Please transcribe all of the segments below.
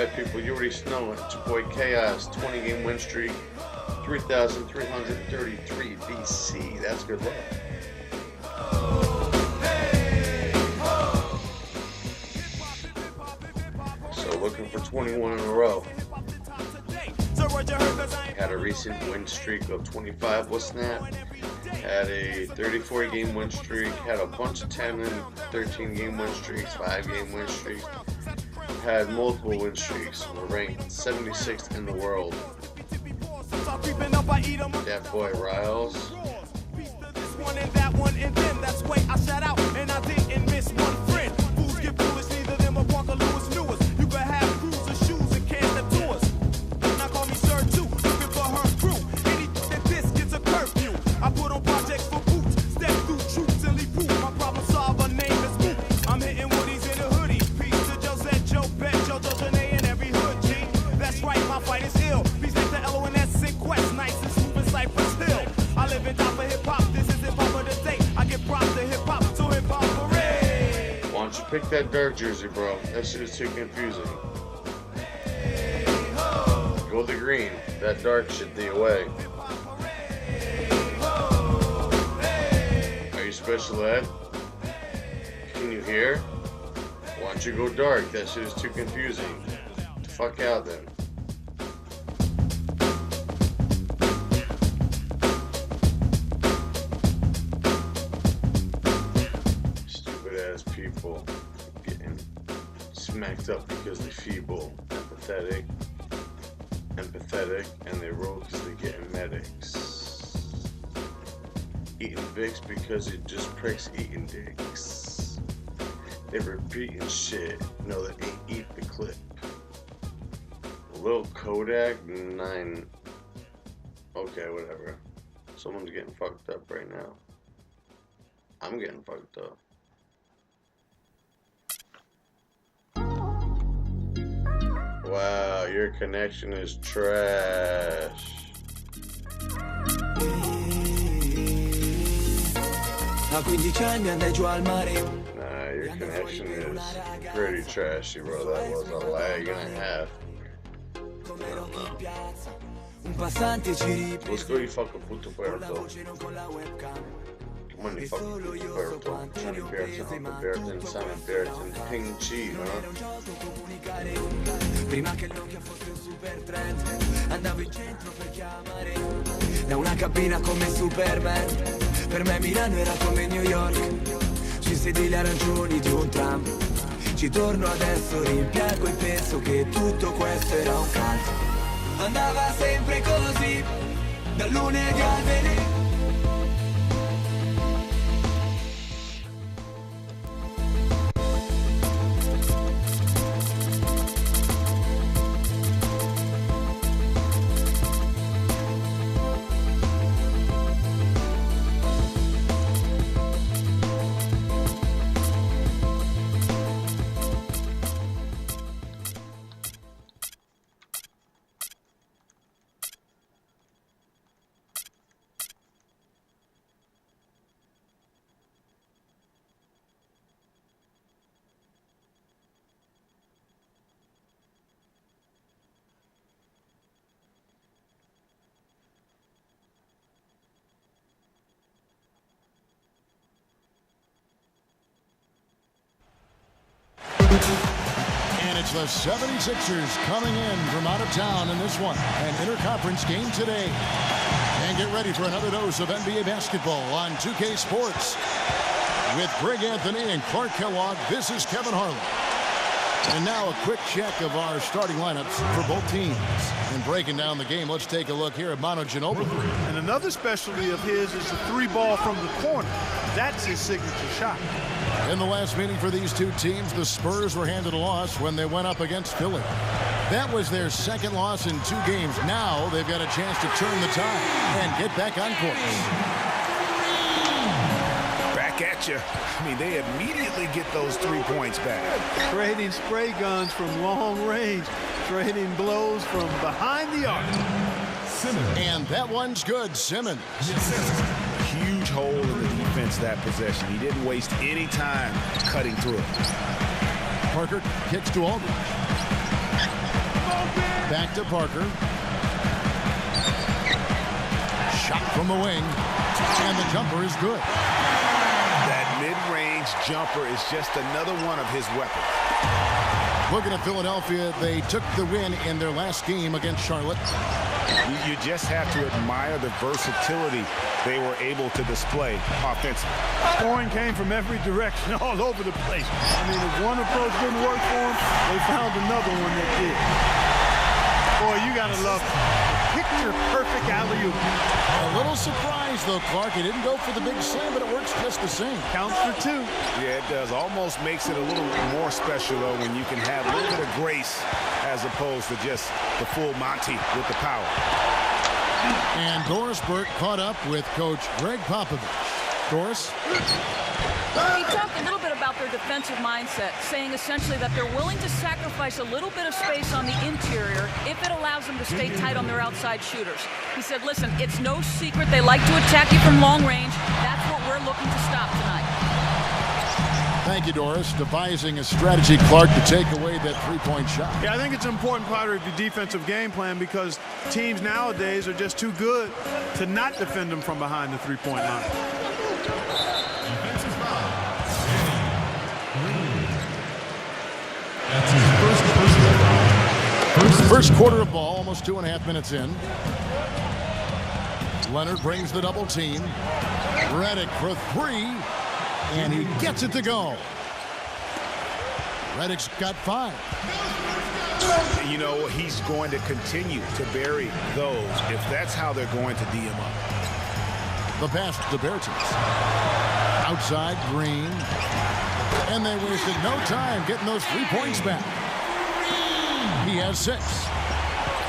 Alright, people, you already know it. It's your boy Chaos, 20-game win streak, 3,333 BC. That's good luck. So looking for 21 in a row. Had a recent win streak of 25 with Snap. Had a 34-game win streak. Had a bunch of 10 and 13-game win streaks, 5-game win streaks. Had multiple win streaks. We're ranked 76th in the world. That boy Riles. Pick that dark jersey, bro. That shit is too confusing. Go the green. That dark shit the away. Are you special ed? Can you hear? Why don't you go dark? That shit is too confusing. Get the fuck out then. Stupid ass people. Smacked up because they're feeble, empathetic, and they roll because they're getting medics. Eating Vicks because it just pricks eating dicks. They repeating shit, no they ain't eat the clip. Lil Kodak 9. Okay, whatever. Someone's getting fucked up right now. I'm getting fucked up. Wow, your connection is trash. Nah, your connection is pretty trashy, bro. That was a lag and a half. I don't know. Let's go, you fucking puto puerto. Come on, you fucking puto puerto. Johnny Bearton, Uncle Bearton, Simon Bearton, Ping Chi, huh? Prima che Nokia fosse un super trend, andavo in centro per chiamare da una cabina come Superman. Per me Milano era come New York, sui sedili arancioni di un tram. Ci torno adesso, rimpiango e penso che tutto questo era un canto. Andava sempre così, dal lunedì al venerdì. And it's the 76ers coming in from out of town in this one. An interconference game today. And get ready for another dose of NBA basketball on 2K Sports. With Greg Anthony and Clark Kellogg, this is Kevin Harlan. And now a quick check of our starting lineups for both teams. And breaking down the game, let's take a look here at Manu Ginobili. And another specialty of his is the three ball from the corner. That's his signature shot. In the last meeting for these two teams, the Spurs were handed a loss when they went up against Philly. That was their second loss in 2 games. Now they've got a chance to turn the tide and get back on course. Back at you. I mean, they immediately get those 3 points back. Trading spray guns from long range. Trading blows from behind the arc. Simmons. And that one's good, Simmons. Huge hole in the defense that possession. He didn't waste any time cutting through it. Parker kicks to Aldridge. Back to Parker. Shot from the wing. And the jumper is good. That mid-range jumper is just another one of his weapons. Looking at Philadelphia, they took the win in their last game against Charlotte. You just have to admire the versatility they were able to display offensively. Scoring came from every direction, all over the place. I mean, if one approach didn't work for them, they found another one that did. Boy, you got to love picture-perfect alley-oop. A little surprise, though, Clark. He didn't go for the big slam, but it works just the same. Counts for two. Yeah, it does. Almost makes it a little more special, though, when you can have a little bit of grace as opposed to just the full Monty with the power. And Doris Burke caught up with Coach Greg Popovich. Doris? He talked a little bit about their defensive mindset, saying essentially that they're willing to sacrifice a little bit of space on the interior if it allows them to stay tight on their outside shooters. He said, listen, it's no secret they like to attack you from long range. That's what we're looking to stop tonight. Thank you, Doris. Devising a strategy, Clark, to take away that three-point shot. Yeah, I think it's an important part of your defensive game plan because teams nowadays are just too good to not defend them from behind the three-point line. First quarter of ball, almost 2.5 minutes in. Leonard brings the double team. Redick for three, and he gets it to go. Redick's got 5. You know, he's going to continue to bury those if that's how they're going to D him up. The pass to Bertens. Outside, Green. And they wasted no time getting those 3 points back. He has 6.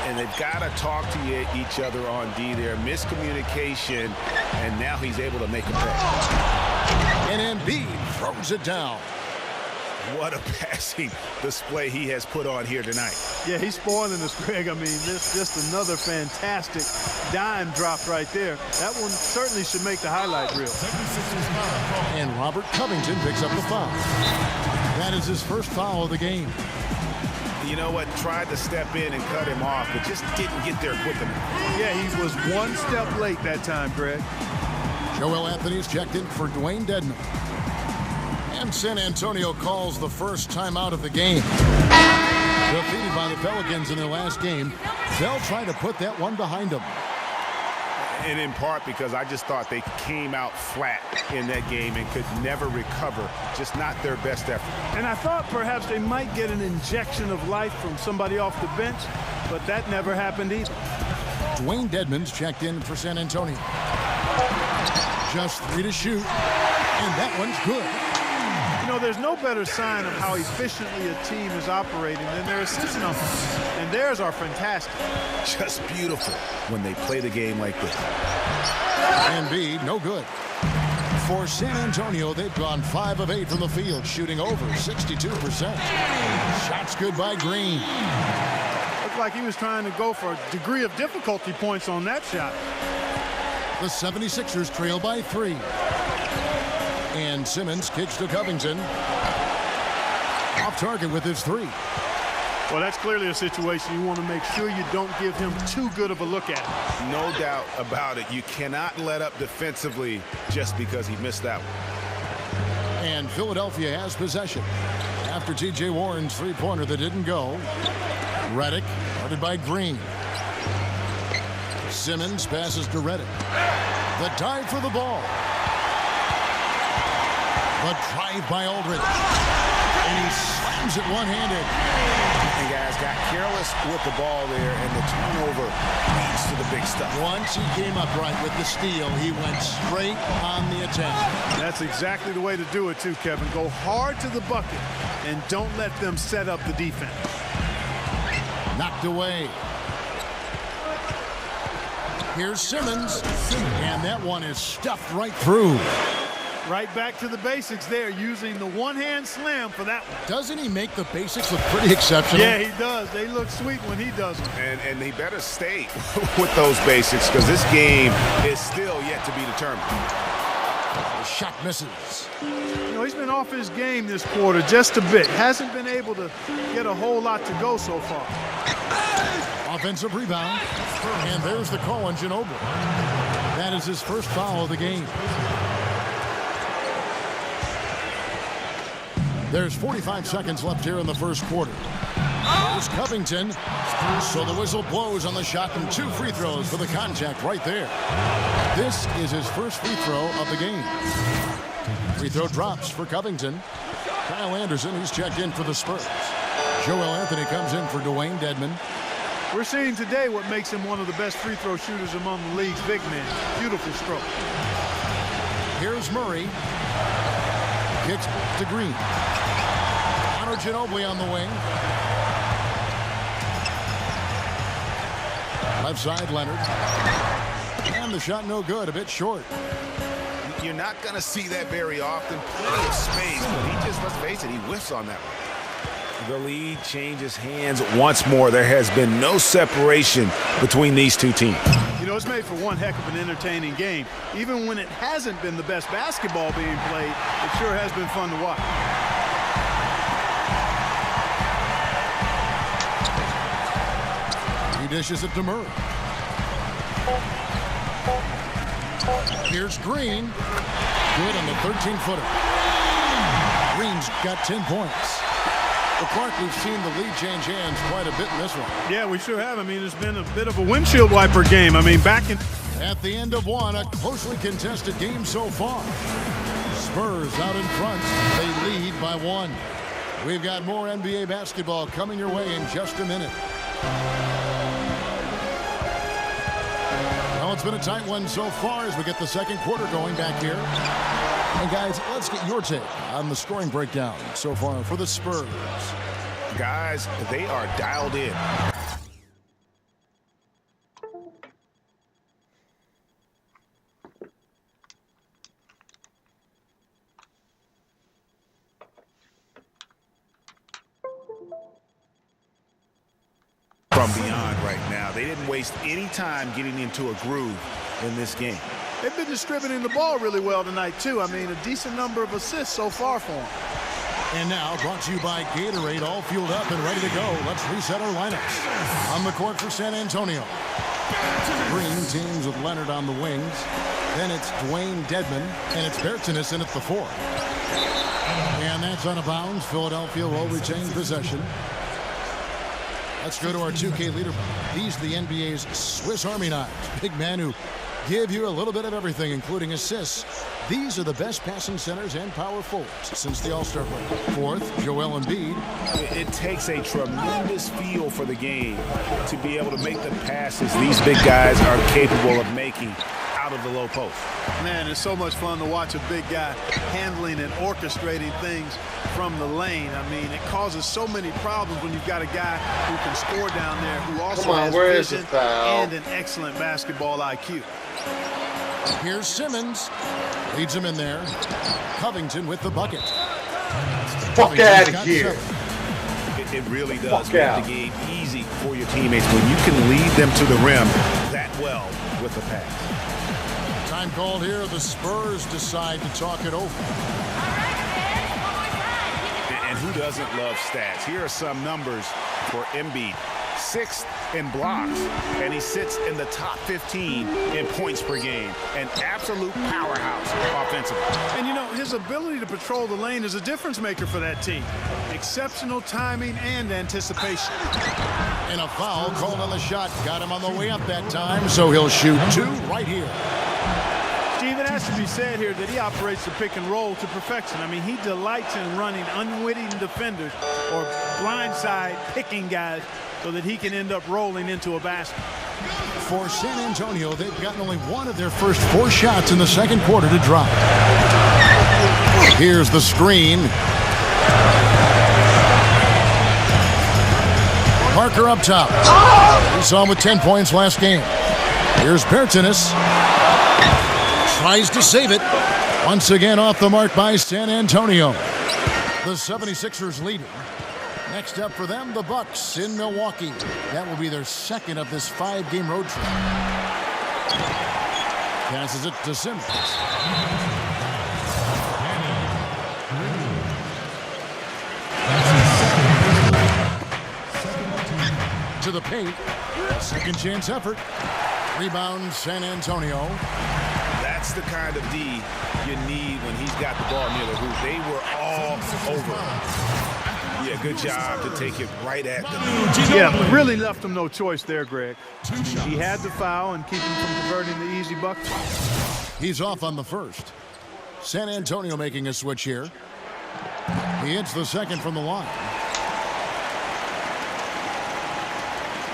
And they've got to talk to each other on D there. Miscommunication, and now he's able to make a play. And Embiid throws it down. What a passing display he has put on here tonight. Yeah, he's spoiling us, Greg. I mean, this just another fantastic dime drop right there. That one certainly should make the highlight reel. And Robert Covington picks up the foul. That is his first foul of the game. You know what? Tried to step in and cut him off, but just didn't get there quick enough. Yeah, he was one step late that time, Greg. Joel Anthony's checked in for Dwayne Dedman. And San Antonio calls the first timeout of the game. Defeated by the Pelicans in their last game, they'll try to put that one behind them. And in part because I just thought they came out flat in that game and could never recover. Just not their best effort. And I thought perhaps they might get an injection of life from somebody off the bench, but that never happened either. Dwayne Dedman's checked in for San Antonio. Just 3 to shoot, and that one's good. You know, there's no better sign of how efficiently a team is operating than their assist numbers. And theirs are fantastic. Just beautiful when they play the game like this. Embiid, no good. For San Antonio, they've gone 5 of 8 from the field, shooting over 62%. Shots good by Green. Looked like he was trying to go for a degree of difficulty points on that shot. The 76ers trail by 3. And Simmons kicks to Covington. Off target with his 3. Well, that's clearly a situation you want to make sure you don't give him too good of a look at. No doubt about it. You cannot let up defensively just because he missed that one. And Philadelphia has possession. After T.J. Warren's three-pointer that didn't go. Redick, guarded by Green. Simmons passes to Redick. The dive for the ball. The drive by Aldridge. And he slams it one-handed. And guys got careless with the ball there, and the turnover leads to the big stuff. Once he came upright with the steal, he went straight on the attack. That's exactly the way to do it too, Kevin. Go hard to the bucket and don't let them set up the defense. Knocked away. Here's Simmons. And that one is stuffed right through. Right back to the basics there, using the one-hand slam for that one. Doesn't he make the basics look pretty exceptional? Yeah, he does. They look sweet when he does them. And he better stay with those basics because this game is still yet to be determined. The shot misses. You know, he's been off his game this quarter just a bit. Hasn't been able to get a whole lot to go so far. Offensive rebound. And there's the call on Ginobili. That is his first foul of the game. There's 45 seconds left here in the first quarter. Here's Covington. So the whistle blows on the shot and 2 free throws for the contact right there. This is his first free throw of the game. Free throw drops for Covington. Kyle Anderson, he's checked in for the Spurs. Joel Anthony comes in for Dwayne Dedmon. We're seeing today what makes him one of the best free throw shooters among the league's big men. Beautiful stroke. Here's Murray. Kicks to Green. Ginobili on the wing. Left side, Leonard. And the shot no good, a bit short. You're not going to see that very often. Plenty of space, but he just, let's face it, he whiffs on that one. The lead changes hands once more. There has been no separation between these two teams. You know, it's made for one heck of an entertaining game. Even when it hasn't been the best basketball being played, it sure has been fun to watch. Dishes it to Murray. Here's Green. Good on the 13-footer. Green's got 10 points. Well, Clark, we've seen the lead change hands quite a bit in this one. Yeah, we sure have. I mean, it's been a bit of a windshield wiper game. I mean, back in... At the end of one, a closely contested game so far. Spurs out in front. They lead by 1. We've got more NBA basketball coming your way in just a minute. Well, it's been a tight one so far as we get the second quarter going back here. And guys, let's get your take on the scoring breakdown so far for the Spurs. Guys, they are dialed in. From beyond right now. They didn't waste any time getting into a groove in this game. They've been distributing the ball really well tonight, too. I mean, a decent number of assists so far for them. And now, brought to you by Gatorade, all fueled up and ready to go. Let's reset our lineups. On the court for San Antonio. Green teams with Leonard on the wings. Then it's Dwayne Dedmon, and it's Bertans in at the 4. And that's out of bounds. Philadelphia will retain possession. Let's go to our 2K leaderboard. These are the NBA's Swiss Army knives. Big men who give you a little bit of everything, including assists. These are the best passing centers and power forwards since the All-Star break. 4th, Joel Embiid. It takes a tremendous feel for the game to be able to make the passes these big guys are capable of making out of the low post. Man, it's so much fun to watch a big guy handling and orchestrating things from the lane. I mean, it causes so many problems when you've got a guy who can score down there, who also has vision and an excellent basketball IQ. Here's Simmons. Leads him in there. Covington with the bucket. Fuck out of here. It really does make the game easy for your teammates when you can lead them to the rim that well with the pass. Time called here. The Spurs decide to talk it over. And who doesn't love stats? Here are some numbers for Embiid. 6th in blocks, and he sits in the top 15 in points per game. An absolute powerhouse offensively. And, you know, his ability to patrol the lane is a difference maker for that team. Exceptional timing and anticipation. And a foul called on the shot. Got him on the way up that time, so he'll shoot 2 right here. Steve, it has to be said here that he operates the pick and roll to perfection. I mean, he delights in running unwitting defenders or blindside picking guys so that he can end up rolling into a basket. For San Antonio, they've gotten only one of their first 4 shots in the second quarter to drop. Here's the screen. Parker up top. We saw him with 10 points last game. Here's Bertans. Tries to save it. Once again off the mark by San Antonio. The 76ers leading. Next up for them, the Bucks in Milwaukee. That will be their second of this 5-game road trip. Passes it to Simmons. into the paint. Second chance effort. Rebound, San Antonio. That's the kind of D you need when he's got the ball near the hoop. They were all over. Yeah, good job to take it right at them. Yeah, really left him no choice there, Greg. He had the foul and keep him from converting the easy bucket. He's off on the first. San Antonio making a switch here. He hits the second from the line.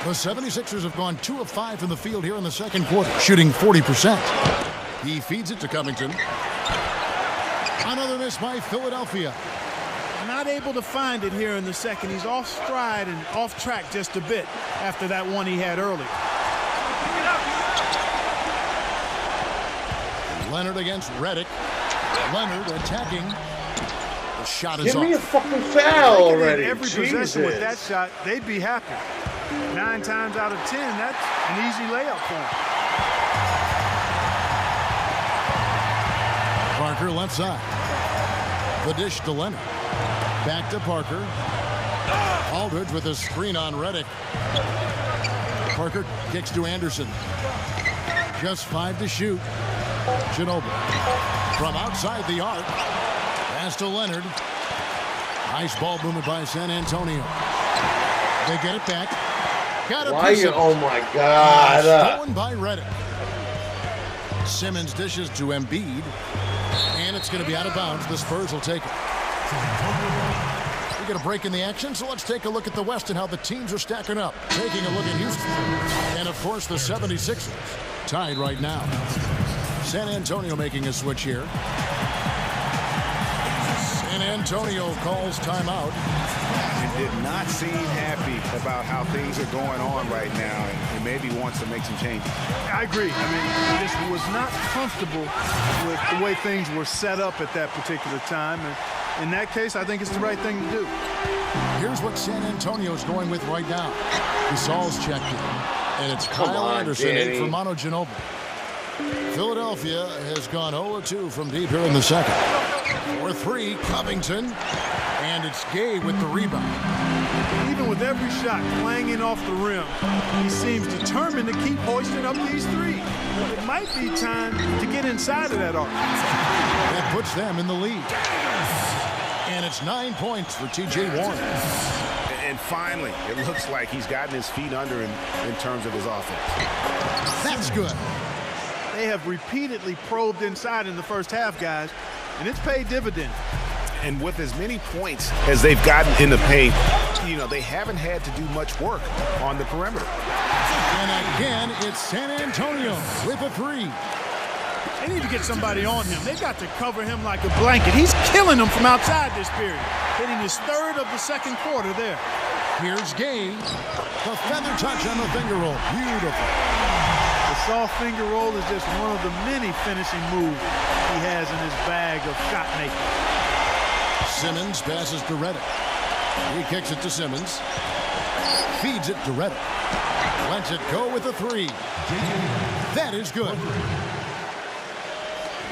The 76ers have gone 2 of 5 from the field here in the second quarter, shooting 40%. He feeds it to Covington. Another miss by Philadelphia. Not able to find it here in the second. He's off stride and off track just a bit after that one he had early. Leonard against Redick. Leonard attacking. The shot is Give off. me a fucking foul already. Every possession with that shot, they'd be happy. 9 times out of 10, that's an easy layup for him. Parker left side. The dish to Leonard. Back to Parker. Aldridge with a screen on Redick. Parker kicks to Anderson. Just 5 to shoot. Ginobili from outside the arc. Pass to Leonard. Nice ball movement by San Antonio. They get it back. Got a piece of it. Oh my God. Stolen by Redick. Simmons dishes to Embiid. And it's going to be out of bounds. The Spurs will take it. We get a break in the action, so let's take a look at the West and how the teams are stacking up. Taking a look at Houston. And, of course, the 76ers. Tied right now. San Antonio making a switch here. San Antonio calls timeout. And did not seem happy about how things are going on right now, and maybe wants to make some changes. I agree. I mean, he just was not comfortable with the way things were set up at that particular time. And in that case, I think it's the right thing to do. Here's what San Antonio's going with right now. Gasol's checked in. And it's Kyle Anderson in for Manu Ginobili. Philadelphia has gone 0-2 from deep here in the second. 4-3, Covington. And it's Gay with the rebound. Even with every shot clanging off the rim, he seems determined to keep hoisting up these threes. It might be time to get inside of that arc. That puts them in the lead. And it's 9 points for T.J. Warren. And finally, it looks like he's gotten his feet under in terms of his offense. That's good. They have repeatedly probed inside in the first half, guys, and it's paid dividends. And with as many points as they've gotten in the paint, you know, they haven't had to do much work on the perimeter. And again, it's San Antonio with a 3. They need to get somebody on him. They got to cover him like a blanket. He's killing them from outside this period, hitting his third of the second quarter there. Here's Gay. The feather touch on the finger roll. Beautiful. The soft finger roll is just one of the many finishing moves he has in his bag of shot making. Simmons passes to Redick. He kicks it to Simmons. Feeds it to Redick. Lets it go with a 3. That is good.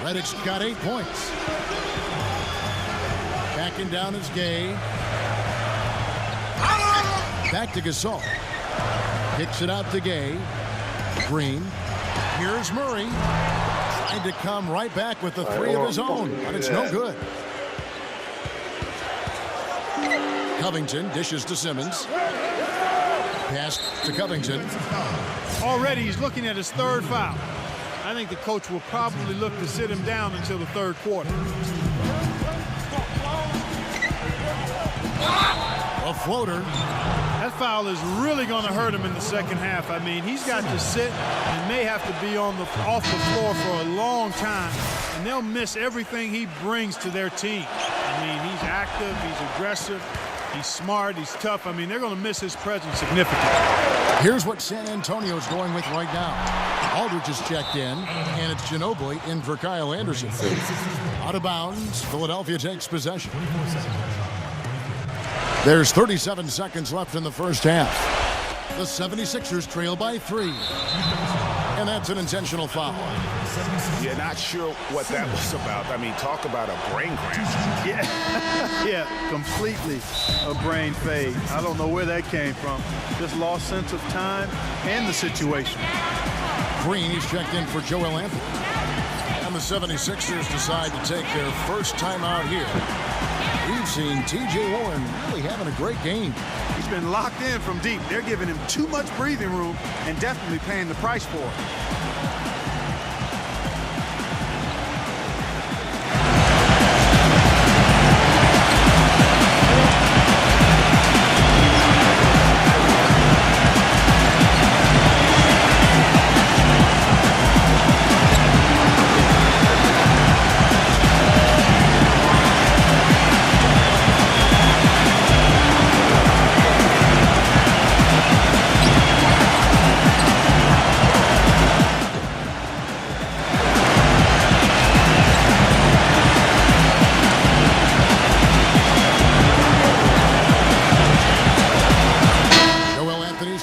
Redick's got 8 points. Backing down is Gay. Back to Gasol. Kicks it out to Gay. Green. Here's Murray. Trying to come right back with the 3 of his own, but it's no good. Covington dishes to Simmons. Pass to Covington. Already he's looking at his third foul. I think the coach will probably look to sit him down until the third quarter. A floater. That foul is really going to hurt him in the second half. I mean, he's got to sit and may have to be off the floor for a long time, and they'll miss everything he brings to their team. I mean, he's active, he's aggressive, he's smart, he's tough. I mean, they're going to miss his presence significantly. Here's what San Antonio's going with right now. Aldridge is checked in, and it's Ginobili in for Kyle Anderson. Out of bounds, Philadelphia takes possession. There's 37 seconds left in the first half. The 76ers trail by 3. And that's an intentional foul. You're not sure what that was about. I mean, talk about a brain cramp. Yeah, yeah, completely a brain fade. I don't know where that came from. Just lost sense of time and the situation. Green, he's checked in for Joel Anthony. And the 76ers decide to take their first time out here. We've seen T.J. Warren really having a great game. He's been locked in from deep. They're giving him too much breathing room and definitely paying the price for it.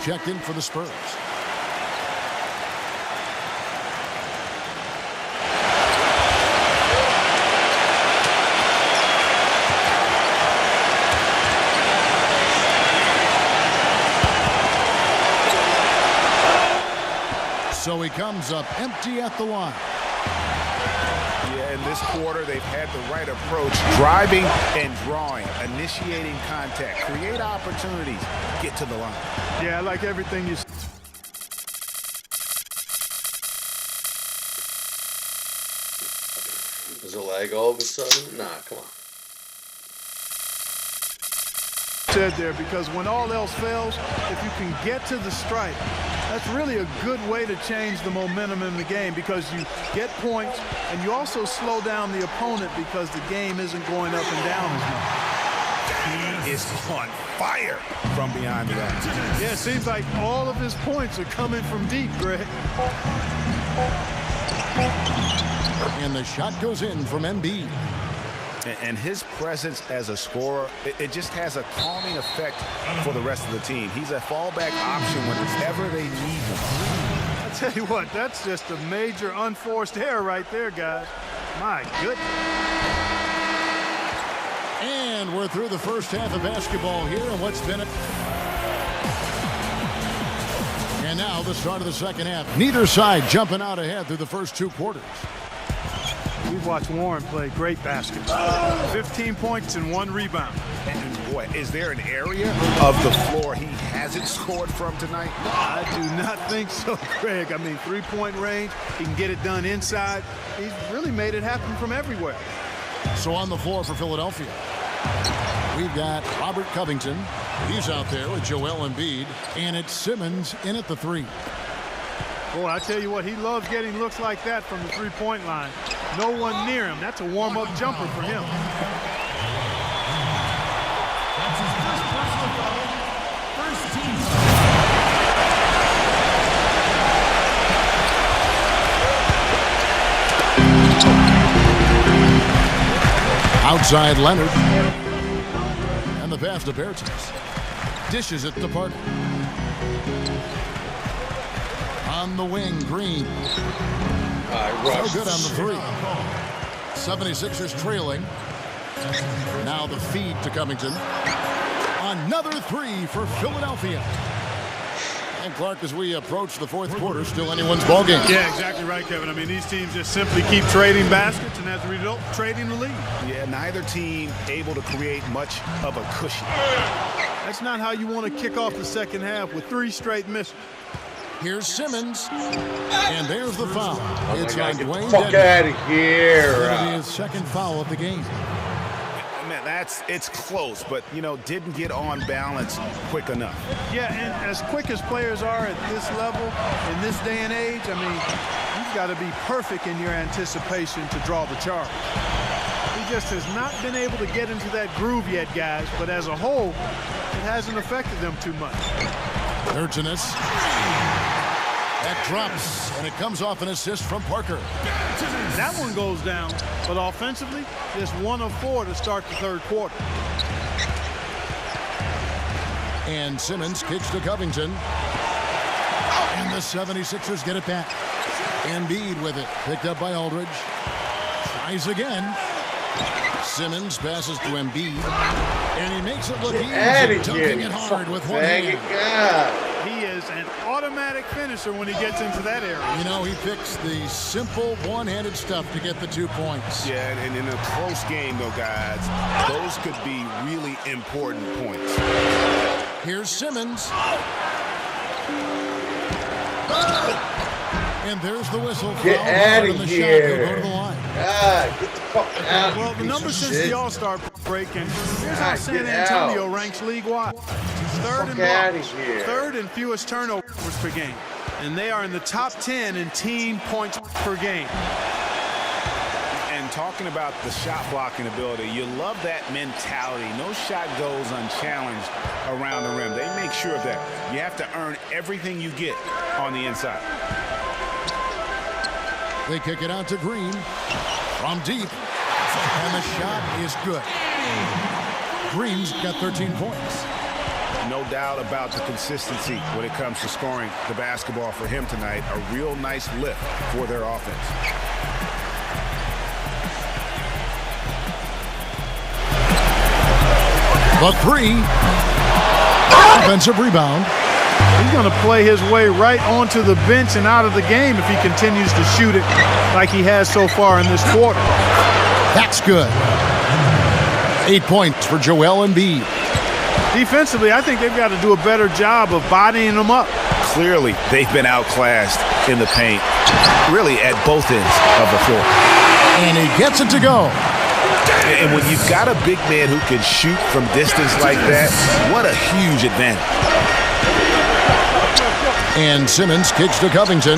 Checked in for the Spurs. So he comes up empty at the line. Yeah, in this quarter, they've had the right approach. Driving and drawing, initiating contact, create opportunities, get to the line. Yeah, I like everything you said. There's a lag all of a sudden? Nah, come on. Said there, because when all else fails, if you can get to the stripe, that's really a good way to change the momentum in the game, because you get points and you also slow down the opponent because the game isn't going up and down as much. He is on fire from behind the arc. Yeah, it seems like all of his points are coming from deep, Greg. And the shot goes in from Embiid. And his presence as a scorer, it just has a calming effect for the rest of the team. He's a fallback option whenever they need him. I tell you what, that's just a major unforced error right there, guys. My goodness. And we're through the first half of basketball here, and what's been and now the start of the second half. Neither side jumping out ahead through the first two quarters. We've watched Warren play great basketball. 15 points and 1 rebound. And boy, is there an area of the floor he hasn't scored from tonight? I do not think so, Greg. I mean, 3-point range, he can get it done inside. He's really made it happen from everywhere. So on the floor for Philadelphia, we've got Robert Covington. He's out there with Joel Embiid, and it's Simmons in at the 3. Boy, I tell you what, he loves getting looks like that from the 3-point line. No one near him. That's a warm-up jumper for him. That's his first personal foul. First team. Outside Leonard. And the pass to Bertans. Dishes it to Parker. On the wing, Green. So good on the 3. 76ers trailing. Now the feed to Covington. Another 3 for Philadelphia. And Clark, as we approach the fourth quarter, still anyone's ballgame. Yeah, exactly right, Kevin. I mean, these teams just simply keep trading baskets, and as a result, trading the lead. Yeah, neither team able to create much of a cushion. That's not how you want to kick off the second half with 3 straight misses. Here's Simmons, and there's the foul. It's on Dwayne Fuck out of here. It'll be his second foul of the game. Man, it's close, but, you know, didn't get on balance quick enough. Yeah, and as quick as players are at this level, in this day and age, I mean, you've got to be perfect in your anticipation to draw the charge. He just has not been able to get into that groove yet, guys, but as a whole, it hasn't affected them too much. Urginus. That drops, and it comes off an assist from Parker. That one goes down, but offensively, just 1 of 4 to start the third quarter. And Simmons kicks to Covington. And the 76ers get it back. Embiid with it. Picked up by Aldridge. Tries again. Simmons passes to Embiid. And he makes it look easy, dunking it hard with one hand. He is an automatic finisher when he gets into that area. You know, he picks the simple one-handed stuff to get the 2 points. Yeah, and in a close game, though, guys, those could be really important points. Here's Simmons. And there's the whistle. Get out of here. Go to the line. God, get the fuck out. Well, the numbers since the All-Star break, and here's how San Antonio ranks league-wide. Third in blocks, third in fewest turnovers per game. And they are in the top 10 in team points per game. And talking about the shot blocking ability, you love that mentality. No shot goes unchallenged around the rim. They make sure of that. You have to earn everything you get on the inside. They kick it out to Green from deep. And the shot is good. Green's got 13 points. No doubt about the consistency when it comes to scoring the basketball for him tonight. A real nice lift for their offense. The three. Offensive rebound. He's going to play his way right onto the bench and out of the game if he continues to shoot it like he has so far in this quarter. That's good. 8 points for Joel Embiid. Defensively, I think they've got to do a better job of bodying them up. Clearly, they've been outclassed in the paint, really at both ends of the floor. And he gets it to go. And when you've got a big man who can shoot from distance like that, what a huge advantage. And Simmons kicks to Covington.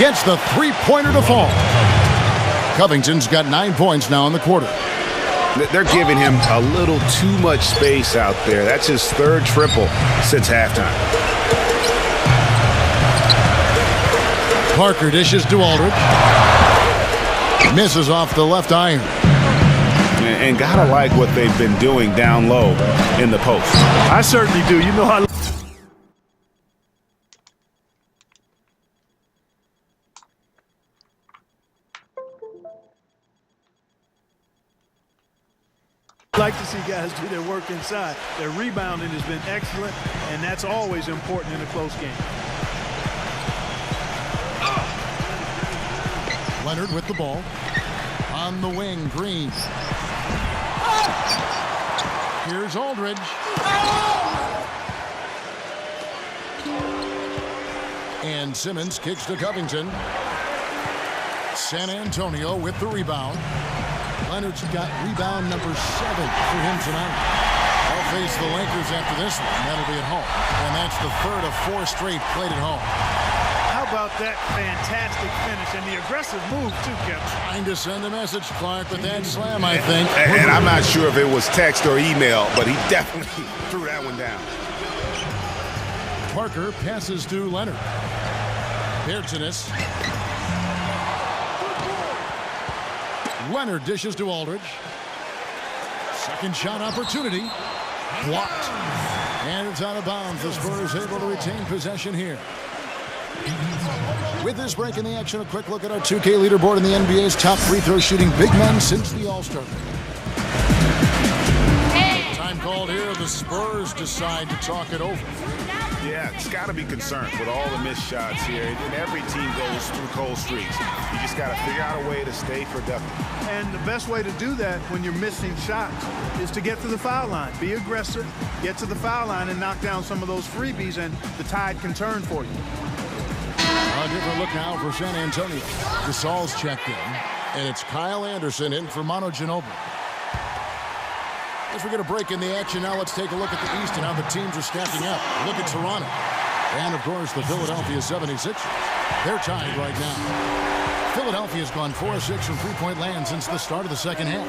Gets the three-pointer to fall. Covington's got 9 points now in the quarter. They're giving him a little too much space out there. That's his third triple since halftime. Parker dishes to Aldridge. Misses off the left iron. And gotta like what they've been doing down low in the post. I certainly do. You know how I like to see guys do their work inside. Their rebounding has been excellent, and that's always important in a close game. Leonard with the ball. On the wing, Green. Here's Aldridge. And Simmons kicks to Covington. San Antonio with the rebound. Leonard's got rebound number 7 for him tonight. They'll face the Lakers after this one. That'll be at home. And that's the third of 4 straight played at home. How about that fantastic finish and the aggressive move, too, Kevin? Trying to send a message, Clark, with that slam, I think. And I'm not sure if it was text or email, but he definitely threw that one down. Parker passes to Leonard. Bertanis. Leonard dishes to Aldridge. Second shot opportunity. Blocked. And it's out of bounds. The Spurs able to retain possession here. With this break in the action, a quick look at our 2K leaderboard in the NBA's top free throw shooting big men since the All-Star. Time called here. The Spurs decide to talk it over. Yeah, it's got to be concerned with all the missed shots here. And every team goes through cold streaks. You just got to figure out a way to stay productive. And the best way to do that when you're missing shots is to get to the foul line. Be aggressive, get to the foul line, and knock down some of those freebies, and the tide can turn for you. A different look now for San Antonio. Gasol's checked in, and it's Kyle Anderson in for Manu Ginobili. As we get a break in the action now, let's take a look at the East and how the teams are stacking up. Look at Toronto. And, of course, the Philadelphia 76ers. They're tied right now. Philadelphia's gone 4 of 6 from three-point land since the start of the second half.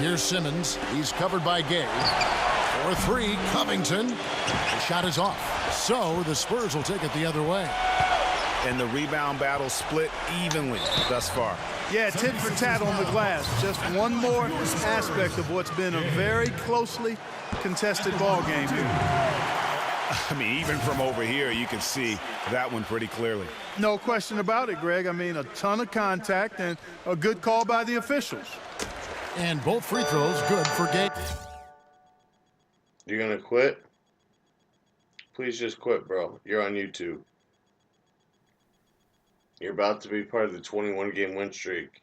Here's Simmons. He's covered by Gay. 4-3, Covington. The shot is off. So the Spurs will take it the other way. And the rebound battle split evenly thus far. Yeah, tit for tat on the glass. Just one more aspect of what's been a very closely contested ball game here. I mean, even from over here, you can see that one pretty clearly. No question about it, Greg. I mean, a ton of contact and a good call by the officials. And both free throws good for Gabe. You're going to quit? Please just quit, bro. You're on YouTube. You're about to be part of the 21-game win streak.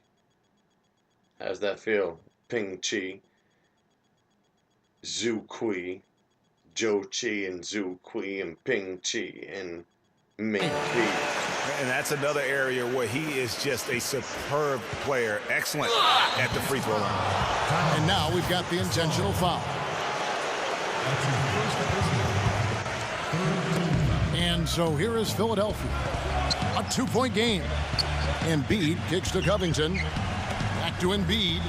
How's that feel? Ping Chi, Zhu Kui, Joe Chi and Zhu Kui and Ping Chi and Ming Chi. And that's another area where he is just a superb player. Excellent at the free throw line. And now we've got the intentional foul. And so here is Philadelphia. A 2-point game. Embiid kicks to Covington. Back to Embiid.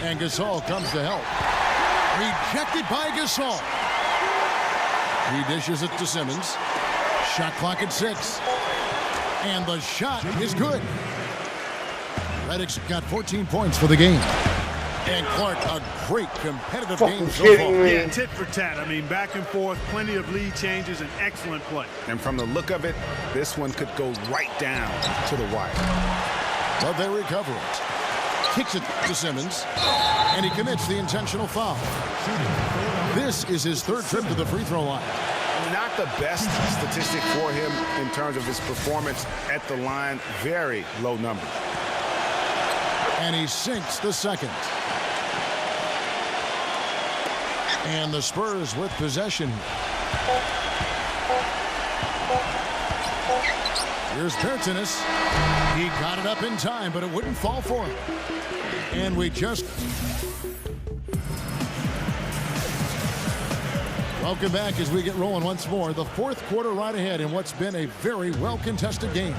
And Gasol comes to help. Rejected by Gasol. He dishes it to Simmons. Shot clock at 6. And the shot is good. Redick's got 14 points for the game. And Clark, a great competitive game so far. Yeah, tit for tat. I mean, back and forth, plenty of lead changes, and excellent play. And from the look of it, this one could go right down to the wire. But they recover it. Kicks it to Simmons. And he commits the intentional foul. This is his third trip to the free throw line. Not the best statistic for him in terms of his performance at the line. Very low number. And he sinks the second. And the Spurs with possession. Here's Pertinis. He got it up in time, but it wouldn't fall for him. And we just... Welcome back as we get rolling once more. The fourth quarter right ahead in what's been a very well-contested game.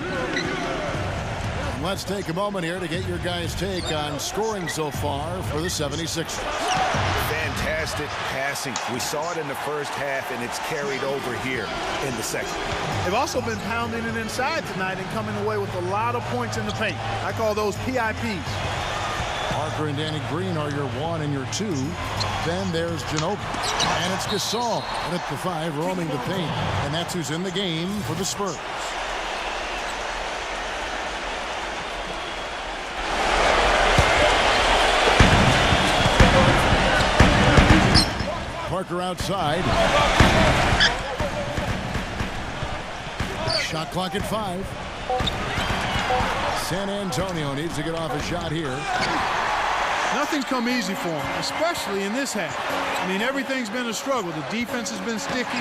Let's take a moment here to get your guys' take on scoring so far for the 76ers. Fantastic passing. We saw it in the first half, and it's carried over here in the second. They've also been pounding it inside tonight and coming away with a lot of points in the paint. I call those PIPs. Parker and Danny Green are your 1 and your 2. Then there's Ginobili. And it's Gasol at the 5 roaming the paint. And that's who's in the game for the Spurs. Parker outside. Shot clock at 5. San Antonio needs to get off a shot here. Nothing's come easy for them, especially in this half. I mean, everything's been a struggle. The defense has been sticky.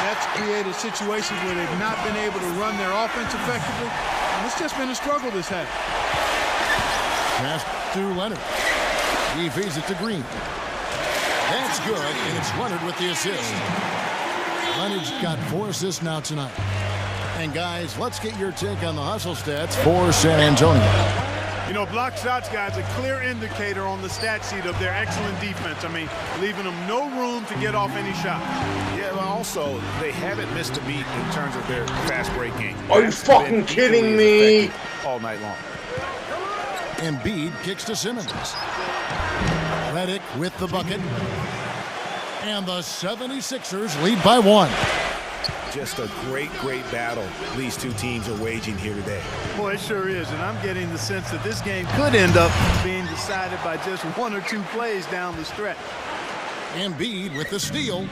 That's created situations where they've not been able to run their offense effectively. And it's just been a struggle this half. Pass to Leonard. He feeds it to Green. That's good, and it's Leonard with the assist. Leonard's got 4 assists now tonight. And guys, let's get your take on the hustle stats for San Antonio. You know, block shots, guys, a clear indicator on the stat sheet of their excellent defense. I mean, leaving them no room to get off any shots. Yeah, but also, they haven't missed a beat in terms of their fast break game. Are you fucking kidding me? All night long. Embiid kicks to Simmons. Redick with the bucket. And the 76ers lead by 1. Just a great, great battle these two teams are waging here today. Boy, it sure is, and I'm getting the sense that this game could end up being decided by just 1 or 2 plays down the stretch. Embiid with the steal.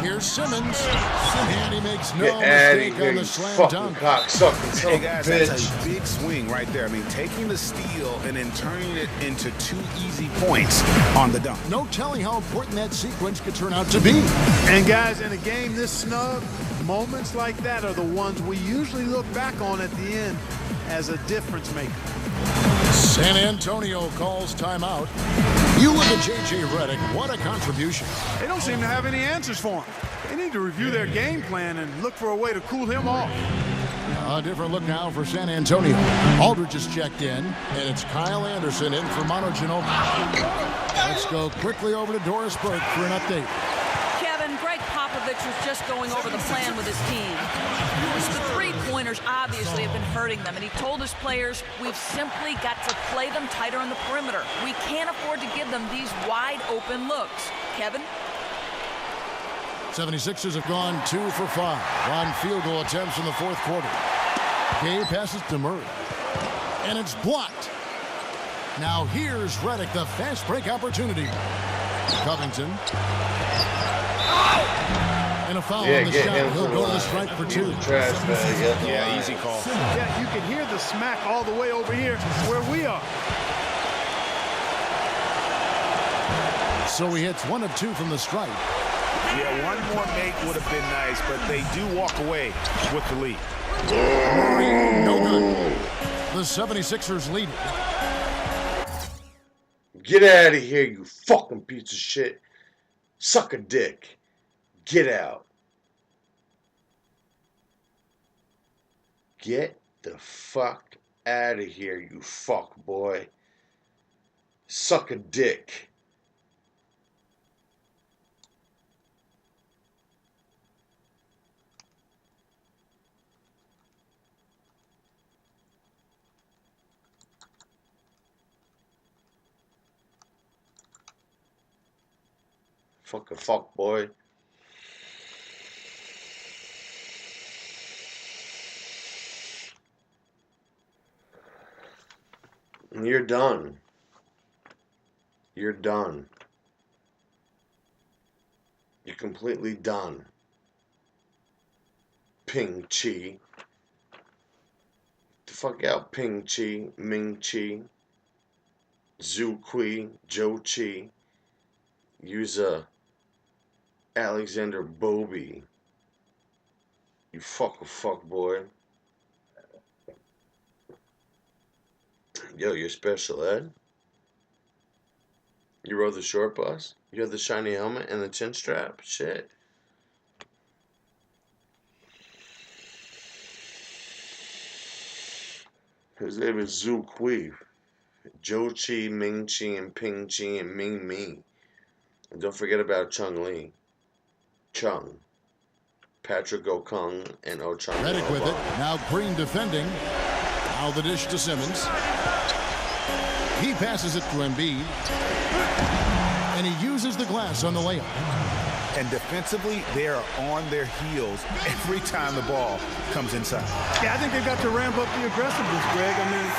Here's Simmons. And he makes no mistake on the slam dunk. Hey guys, that's a big swing right there. I mean, taking the steal and then turning it into 2 easy points on the dunk. No telling how important that sequence could turn out to be. And guys, in a game this snug, moments like that are the ones we usually look back on at the end as a difference maker. San Antonio calls timeout. You look at J.J. Redick. What a contribution. They don't seem to have any answers for him. They need to review their game plan and look for a way to cool him off. A different look now for San Antonio. Aldridge has checked in, and it's Kyle Anderson in for Manu Ginobili. Let's go quickly over to Doris Burke for an update. Kevin, Greg Popovich was just going over the plan with his team. The three-pointers obviously have been hurting them, and he told his players, we've simply got to play them tighter on the perimeter. We can't afford to give them these wide-open looks. Kevin? 76ers have gone 2 for 5 on field goal attempts in the fourth quarter. Gay passes to Murray. And it's blocked. Now here's Redick, the fast break opportunity. Covington. And a foul on the shot. He'll go to the strike for 2. Trash bag. Yeah, easy call. Yeah, you can hear the smack all the way over here where we are. So he hits 1 of 2 from the strike. Yeah, one more make would have been nice, but they do walk away with the lead. Murray, no good. The 76ers lead it. Get out of here, you fucking piece of shit. Suck a dick. Get out. Get the fuck out of here, you fuck boy. Suck a dick. Fucking fuck boy. And you're done. You're done. You're completely done. Ping Chi. The fuck out, Ping Chi, Ming Chi, Zhu Kui, Zhou Chi. Use a Alexander Bobby. You fuck boy. Yo, you're special ed? You rode the short bus? You had the shiny helmet and the chin strap? Shit. His name is Zhu Kui. Zhou Chi, Ming Chi, and Ping Chi, and Ming Mi. And don't forget about Chung Lee. Chung. Patrick Okung and Ochung. Redick with it. Now Green defending. Now the dish to Simmons. He passes it to Embiid. And he uses the glass on the layup. And defensively, they are on their heels every time the ball comes inside. Yeah, I think they've got to ramp up the aggressiveness, Greg. I mean,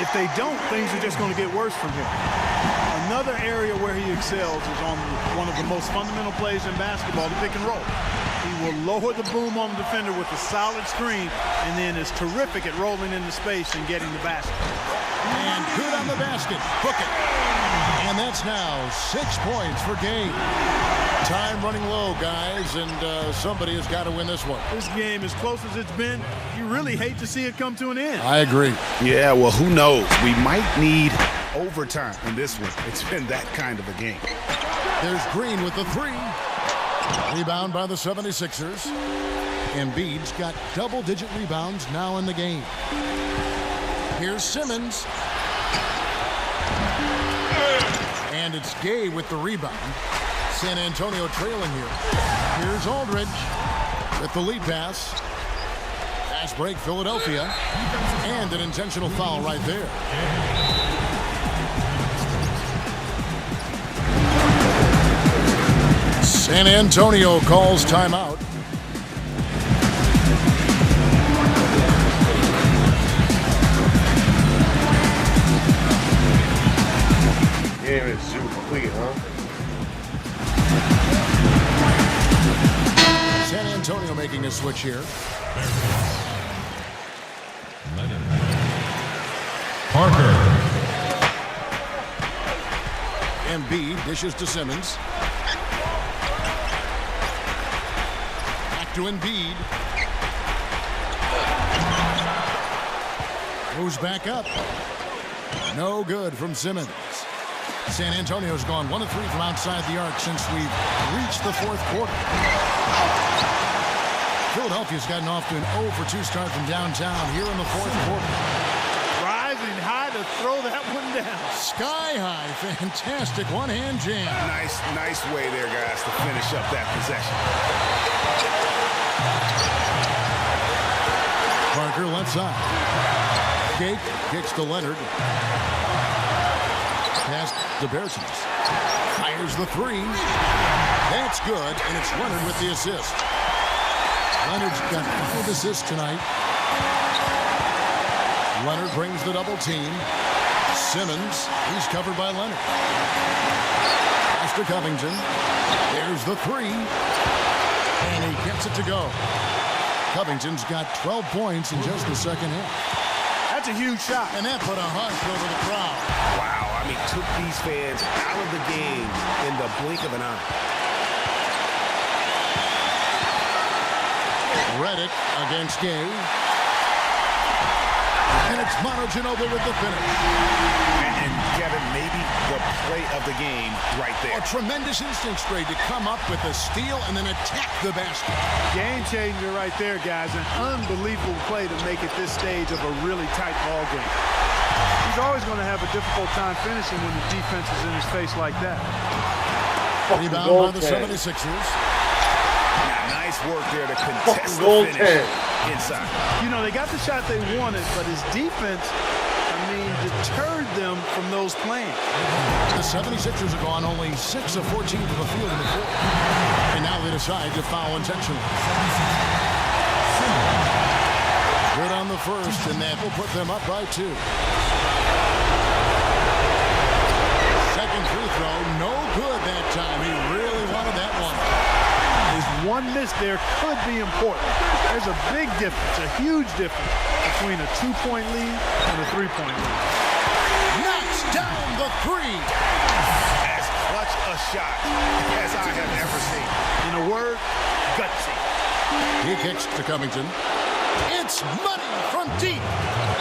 if they don't, things are just going to get worse from here. Another area where he excels is on one of the most fundamental plays in basketball, the pick and roll. He will lower the boom on the defender with a solid screen and then is terrific at rolling into space and getting the basket. And good on the basket. Hook it. And that's now 6 points for Gay. Time running low, guys, and somebody has got to win this one. This game, as close as it's been, you really hate to see it come to an end. I agree. Yeah, well, who knows? We might need overtime in this one. It's been that kind of a game. There's Green with the 3. Rebound by the 76ers. Embiid's got double-digit rebounds now in the game. Here's Simmons. And it's Gay with the rebound. San Antonio trailing here. Here's Aldridge with the lead pass. Fast break, Philadelphia. And an intentional foul right there. San Antonio calls timeout. Game is Zhu Kui, huh? San Antonio making a switch here. Parker. Embiid dishes to Simmons. Back to Embiid. Moves back up. No good from Simmons. San Antonio's gone 1 of 3 from outside the arc since we've reached the fourth quarter. Philadelphia's gotten off to an 0 for 2 start from downtown here in the fourth quarter. Rising high to throw that one down. Sky high, fantastic one-hand jam. Nice way there, guys, to finish up that possession. Parker left side. Gate kicks to Leonard. Pass the Bears. Fires the three. That's good, and it's Leonard with the assist. Leonard's got 5 assists tonight. Leonard brings the double team. Simmons, he's covered by Leonard. Pass to Covington. There's the three. And he gets it to go. Covington's got 12 points in just the second half. That's a huge shot. And that put a hush over the crowd. Wow, I mean, took these fans out of the game in the blink of an eye. Reddick against Gay. And it's Ginobili with the finish. And Kevin, maybe the play of the game right there. A tremendous instinct trade to come up with a steal and then attack the basket. Game changer right there, guys. An unbelievable play to make it this stage of a really tight ball game. He's always going to have a difficult time finishing when the defense is in his face like that. Rebound by the 76ers. Nice work there to contest the finish inside. You know, they got the shot they wanted, but his defense, deterred them from those plans. The 76ers have gone only 6 of 14 from the field in the fourth. And now they decide to foul intentionally. Good on the first, and that will put them up by 2. Second free throw, no good that time. He really wanted that one. His one miss there could be important. There's a big difference, a huge difference between a 2-point lead and a 3-point lead. Knocks down the three. As clutch a shot as I have ever seen. In a word, gutsy. He kicks to Covington. It's money from deep.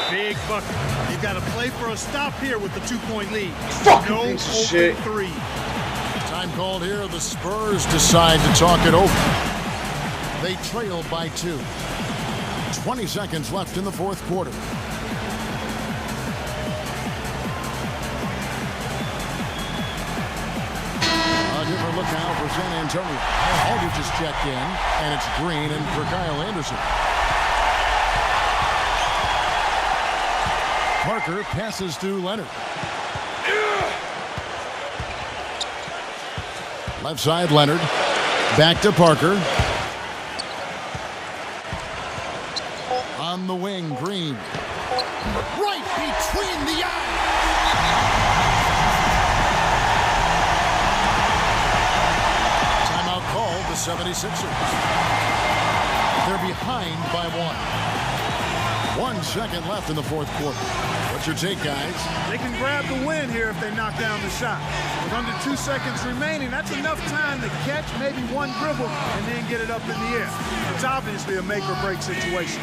Big bucket. You got to play for a stop here with the 2-point lead. Fucking No piece of open shit. three. Time called here. The Spurs decide to talk it over. They trail by 2. 20 seconds left in the fourth quarter. A different look now for San Antonio. Aldridge is checked in, and it's Green and for Kyle Anderson. Parker passes to Leonard. Left side, Leonard. Back to Parker. On the wing, Green. Right between the eyes. Timeout called the 76ers. They're behind by 1. 1 second left in the fourth quarter. What's your take, guys? They can grab the win here if they knock down the shot. With under 2 seconds remaining, that's enough time to catch maybe one dribble and then get it up in the air. It's obviously a make or break situation.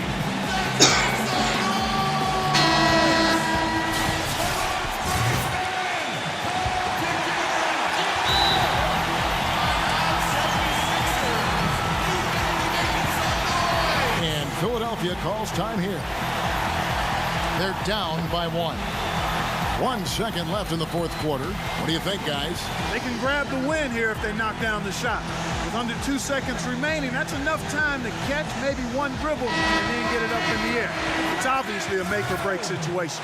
And Philadelphia calls time here. They're down by 1. 1 second left in the fourth quarter. What do you think, guys? They can grab the win here if they knock down the shot. With under 2 seconds remaining, that's enough time to catch maybe one dribble and then get it up in the air. It's obviously a make or break situation.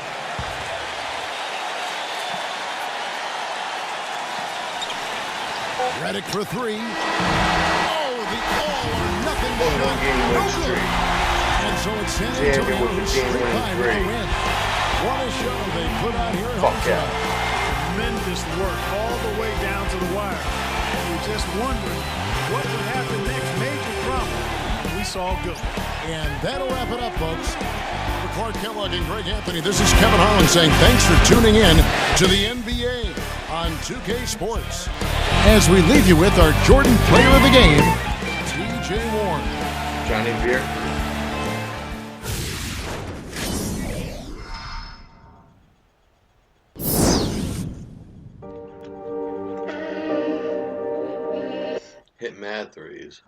Reddick for 3. Oh, the all-or-nothing shot. No good. And so it's San Antonio who's straight by with the win. What a show they put on here at home tonight. Tremendous work all the way down to the wire. And we're just wondering what would happen next. Major drama. We saw good. And that'll wrap it up, folks. For Clark Kellogg and Greg Anthony, this is Kevin Harlan saying thanks for tuning in to the NBA on 2K Sports. As we leave you with our Jordan Player of the Game, T.J. Warren. Johnny Beer. Hit mad threes.